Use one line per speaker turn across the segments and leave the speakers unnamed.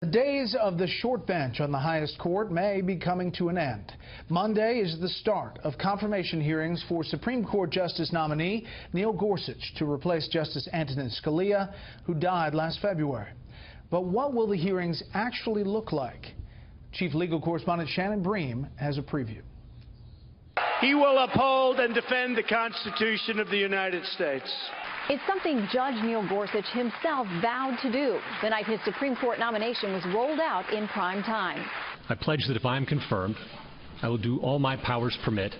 The days of the short bench on the highest court may be coming to an end. Monday is the start of confirmation hearings for Supreme Court Justice nominee Neil Gorsuch to replace Justice Antonin Scalia, who died last February. But what will the hearings actually look like? Chief Legal Correspondent Shannon Bream has a preview.
He will uphold and defend the Constitution of the United States.
It's something Judge Neil Gorsuch himself vowed to do the night his Supreme Court nomination was rolled out in prime time.
I pledge that if I am confirmed, I will do all my powers permit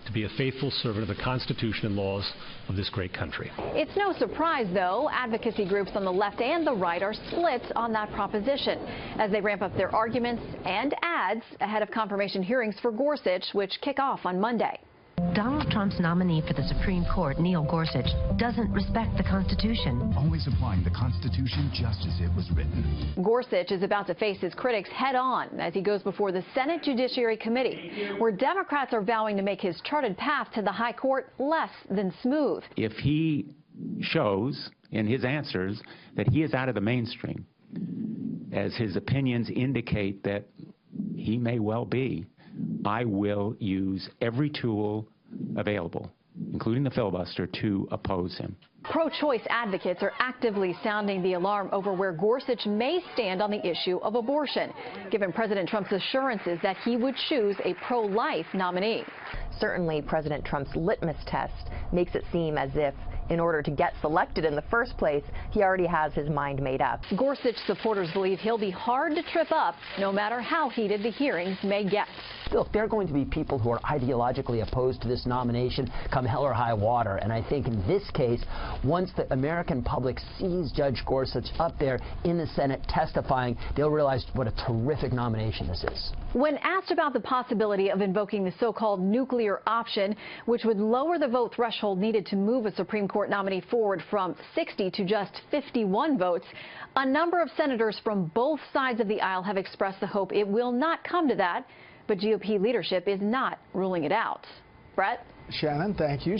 to be a faithful servant of the Constitution and laws of this great country.
It's no surprise, though, advocacy groups on the left and the right are split on that proposition as they ramp up their arguments and ads ahead of confirmation hearings for Gorsuch, which kick off on Monday.
Donald Trump's nominee for the Supreme Court, Neil Gorsuch, doesn't respect the Constitution.
Always applying the Constitution just as it was written.
Gorsuch is about to face his critics head-on as he goes before the Senate Judiciary Committee, where Democrats are vowing to make his charted path to the high court less than smooth.
If he shows in his answers that he is out of the mainstream, as his opinions indicate that he may well be, I will use every tool available, including the filibuster, to oppose him.
Pro-choice advocates are actively sounding the alarm over where Gorsuch may stand on the issue of abortion, given President Trump's assurances that he would choose a pro-life nominee.
Certainly, President Trump's litmus test makes it seem as if, in order to get selected in the first place, he already has his mind made up.
Gorsuch supporters believe he'll be hard to trip up, no matter how heated the hearings may get.
Look, there are going to be people who are ideologically opposed to this nomination come hell or high water. And I think in this case, once the American public sees Judge Gorsuch up there in the Senate testifying, they'll realize what a terrific nomination this is.
When asked about the possibility of invoking the so-called nuclear option, which would lower the vote threshold needed to move a Supreme Court nominee forward from 60 to just 51 votes, a number of senators from both sides of the aisle have expressed the hope it will not come to that. But GOP leadership is not ruling it out. Brett?
Shannon, thank you.